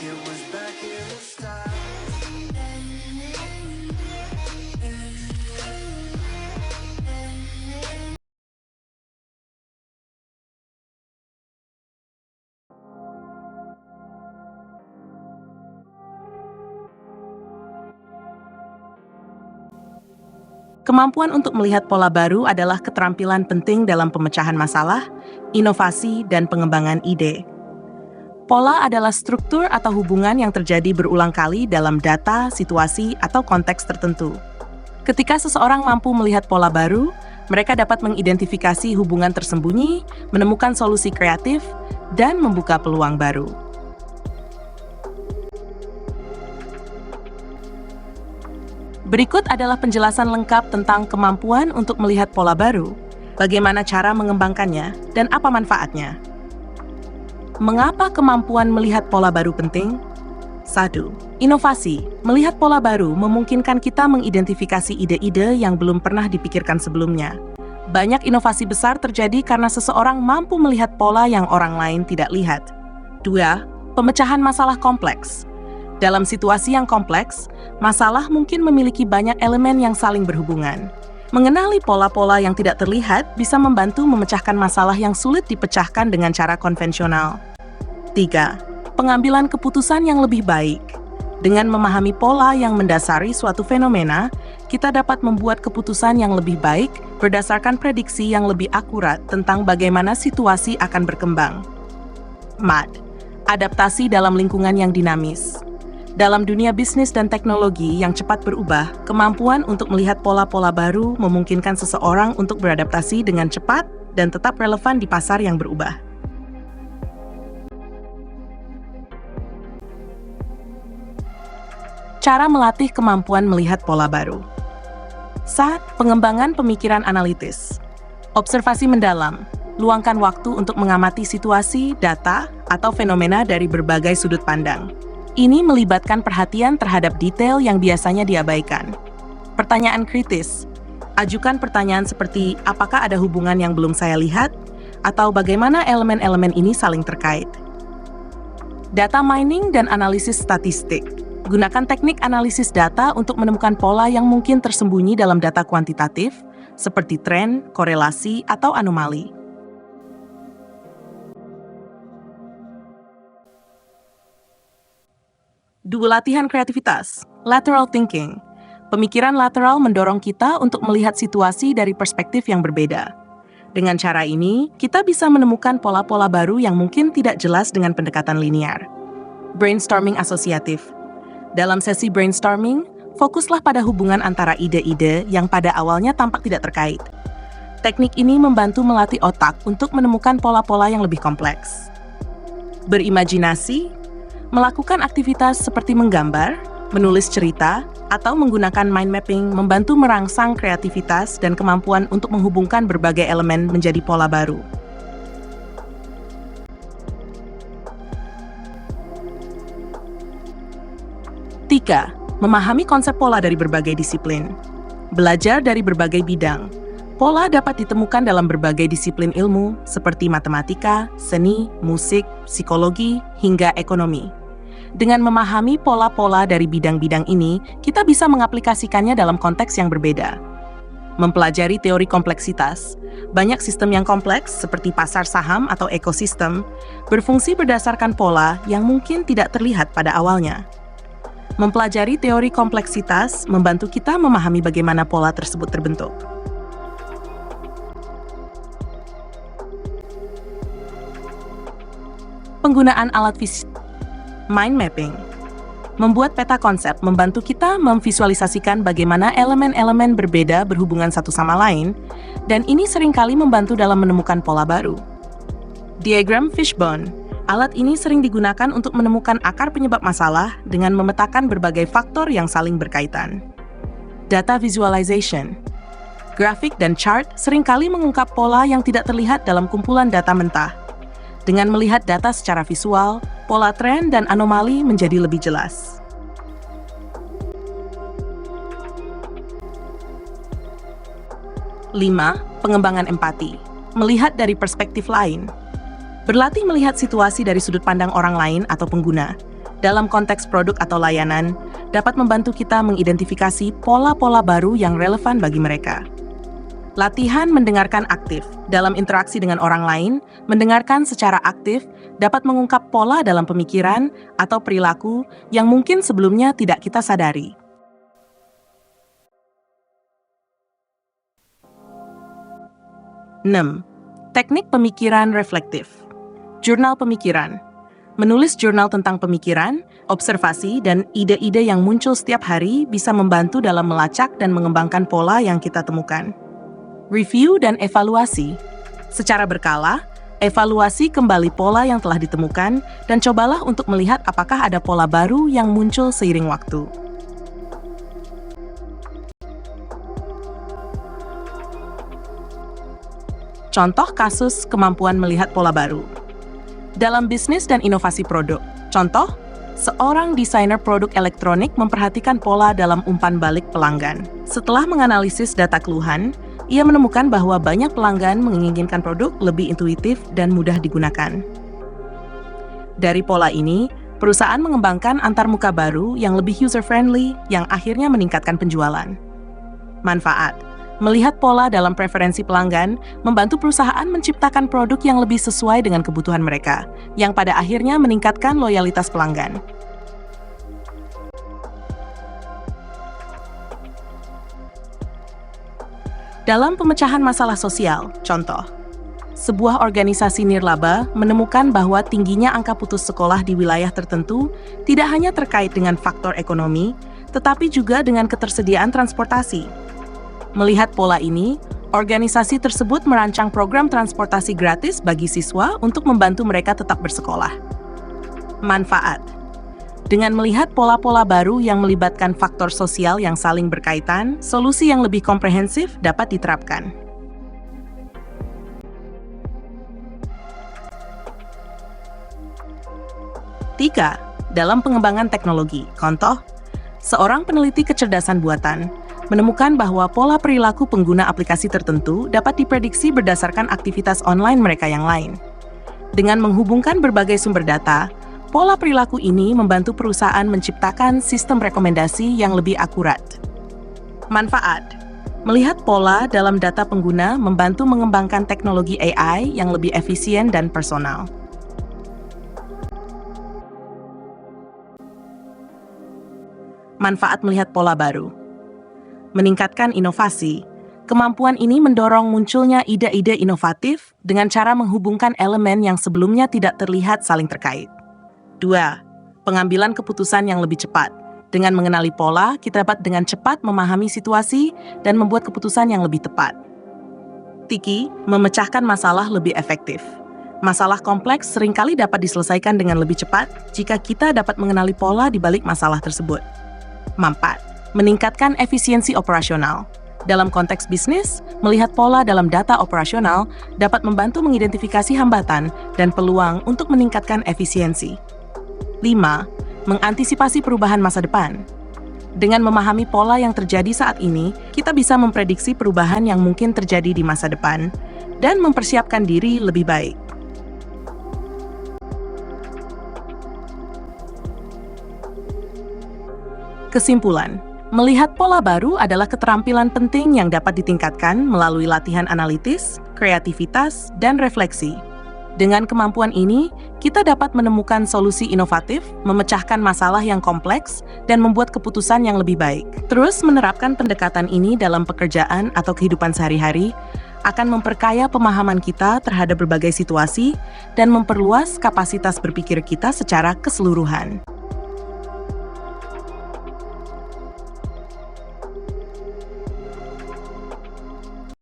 it was back in the style. Kemampuan untuk melihat pola baru adalah keterampilan penting dalam pemecahan masalah, inovasi, dan pengembangan ide. Pola adalah struktur atau hubungan yang terjadi berulang kali dalam data, situasi, atau konteks tertentu. Ketika seseorang mampu melihat pola baru, mereka dapat mengidentifikasi hubungan tersembunyi, menemukan solusi kreatif, dan membuka peluang baru. Berikut adalah penjelasan lengkap tentang kemampuan untuk melihat pola baru, bagaimana cara mengembangkannya, dan apa manfaatnya. Mengapa kemampuan melihat pola baru penting? 1. Inovasi. Melihat pola baru memungkinkan kita mengidentifikasi ide-ide yang belum pernah dipikirkan sebelumnya. Banyak inovasi besar terjadi karena seseorang mampu melihat pola yang orang lain tidak lihat. 2. Pemecahan masalah kompleks. Dalam situasi yang kompleks, masalah mungkin memiliki banyak elemen yang saling berhubungan. Mengenali pola-pola yang tidak terlihat bisa membantu memecahkan masalah yang sulit dipecahkan dengan cara konvensional. 3. Pengambilan keputusan yang lebih baik. Dengan memahami pola yang mendasari suatu fenomena, kita dapat membuat keputusan yang lebih baik berdasarkan prediksi yang lebih akurat tentang bagaimana situasi akan berkembang. 4. Adaptasi dalam lingkungan yang dinamis. Dalam dunia bisnis dan teknologi yang cepat berubah, kemampuan untuk melihat pola-pola baru memungkinkan seseorang untuk beradaptasi dengan cepat dan tetap relevan di pasar yang berubah. Cara melatih kemampuan melihat pola baru. 1. Pengembangan pemikiran analitis. Observasi mendalam. Luangkan waktu untuk mengamati situasi, data, atau fenomena dari berbagai sudut pandang. Ini melibatkan perhatian terhadap detail yang biasanya diabaikan. Pertanyaan kritis. Ajukan pertanyaan seperti, apakah ada hubungan yang belum saya lihat? Atau bagaimana elemen-elemen ini saling terkait? Data mining dan analisis statistik. Gunakan teknik analisis data untuk menemukan pola yang mungkin tersembunyi dalam data kuantitatif, seperti tren, korelasi, atau anomali. 2. Latihan kreativitas, lateral thinking. Pemikiran lateral mendorong kita untuk melihat situasi dari perspektif yang berbeda. Dengan cara ini, kita bisa menemukan pola-pola baru yang mungkin tidak jelas dengan pendekatan linear. Brainstorming asosiatif. Dalam sesi brainstorming, fokuslah pada hubungan antara ide-ide yang pada awalnya tampak tidak terkait. Teknik ini membantu melatih otak untuk menemukan pola-pola yang lebih kompleks. Berimajinasi. Melakukan aktivitas seperti menggambar, menulis cerita, atau menggunakan mind mapping membantu merangsang kreativitas dan kemampuan untuk menghubungkan berbagai elemen menjadi pola baru. 3. Memahami konsep pola dari berbagai disiplin. Belajar dari berbagai bidang. Pola dapat ditemukan dalam berbagai disiplin ilmu, seperti matematika, seni, musik, psikologi, hingga ekonomi. Dengan memahami pola-pola dari bidang-bidang ini, kita bisa mengaplikasikannya dalam konteks yang berbeda. Mempelajari teori kompleksitas. Banyak sistem yang kompleks, seperti pasar saham atau ekosistem, berfungsi berdasarkan pola yang mungkin tidak terlihat pada awalnya. Mempelajari teori kompleksitas membantu kita memahami bagaimana pola tersebut terbentuk. Penggunaan alat visual. Mind mapping. Membuat peta konsep membantu kita memvisualisasikan bagaimana elemen-elemen berbeda berhubungan satu sama lain, dan ini seringkali membantu dalam menemukan pola baru. Diagram fishbone. Alat ini sering digunakan untuk menemukan akar penyebab masalah dengan memetakan berbagai faktor yang saling berkaitan. Data visualization. Grafik dan chart seringkali mengungkap pola yang tidak terlihat dalam kumpulan data mentah. Dengan melihat data secara visual, pola tren dan anomali menjadi lebih jelas. 5. Pengembangan empati. Melihat dari perspektif lain. Berlatih melihat situasi dari sudut pandang orang lain atau pengguna dalam konteks produk atau layanan dapat membantu kita mengidentifikasi pola-pola baru yang relevan bagi mereka. Latihan mendengarkan aktif. Dalam interaksi dengan orang lain, mendengarkan secara aktif dapat mengungkap pola dalam pemikiran atau perilaku yang mungkin sebelumnya tidak kita sadari. 6. Teknik pemikiran reflektif. Jurnal pemikiran. Menulis jurnal tentang pemikiran, observasi, dan ide-ide yang muncul setiap hari bisa membantu dalam melacak dan mengembangkan pola yang kita temukan. Review dan evaluasi. Secara berkala, evaluasi kembali pola yang telah ditemukan dan cobalah untuk melihat apakah ada pola baru yang muncul seiring waktu. Contoh kasus kemampuan melihat pola baru. Dalam bisnis dan inovasi produk, contoh, seorang desainer produk elektronik memperhatikan pola dalam umpan balik pelanggan. Setelah menganalisis data keluhan, ia menemukan bahwa banyak pelanggan menginginkan produk lebih intuitif dan mudah digunakan. Dari pola ini, perusahaan mengembangkan antarmuka baru yang lebih user-friendly yang akhirnya meningkatkan penjualan. Manfaat. Melihat pola dalam preferensi pelanggan membantu perusahaan menciptakan produk yang lebih sesuai dengan kebutuhan mereka, yang pada akhirnya meningkatkan loyalitas pelanggan. Dalam pemecahan masalah sosial, contoh, sebuah organisasi nirlaba menemukan bahwa tingginya angka putus sekolah di wilayah tertentu tidak hanya terkait dengan faktor ekonomi, tetapi juga dengan ketersediaan transportasi. Melihat pola ini, organisasi tersebut merancang program transportasi gratis bagi siswa untuk membantu mereka tetap bersekolah. Manfaat. Dengan melihat pola-pola baru yang melibatkan faktor sosial yang saling berkaitan, solusi yang lebih komprehensif dapat diterapkan. Tiga, dalam pengembangan teknologi, contoh, seorang peneliti kecerdasan buatan menemukan bahwa pola perilaku pengguna aplikasi tertentu dapat diprediksi berdasarkan aktivitas online mereka yang lain. Dengan menghubungkan berbagai sumber data, pola perilaku ini membantu perusahaan menciptakan sistem rekomendasi yang lebih akurat. Manfaat. Melihat pola dalam data pengguna membantu mengembangkan teknologi AI yang lebih efisien dan personal. Manfaat melihat pola baru. Meningkatkan inovasi. Kemampuan ini mendorong munculnya ide-ide inovatif dengan cara menghubungkan elemen yang sebelumnya tidak terlihat saling terkait. 2. Pengambilan keputusan yang lebih cepat. Dengan mengenali pola, kita dapat dengan cepat memahami situasi dan membuat keputusan yang lebih tepat. Tiki, memecahkan masalah lebih efektif. Masalah kompleks seringkali dapat diselesaikan dengan lebih cepat jika kita dapat mengenali pola di balik masalah tersebut. Manfaat. Meningkatkan efisiensi operasional. Dalam konteks bisnis, melihat pola dalam data operasional dapat membantu mengidentifikasi hambatan dan peluang untuk meningkatkan efisiensi. 5. Mengantisipasi perubahan masa depan. Dengan memahami pola yang terjadi saat ini, kita bisa memprediksi perubahan yang mungkin terjadi di masa depan dan mempersiapkan diri lebih baik. Kesimpulan. Melihat pola baru adalah keterampilan penting yang dapat ditingkatkan melalui latihan analitis, kreativitas, dan refleksi. Dengan kemampuan ini, kita dapat menemukan solusi inovatif, memecahkan masalah yang kompleks, dan membuat keputusan yang lebih baik. Terus menerapkan pendekatan ini dalam pekerjaan atau kehidupan sehari-hari akan memperkaya pemahaman kita terhadap berbagai situasi dan memperluas kapasitas berpikir kita secara keseluruhan.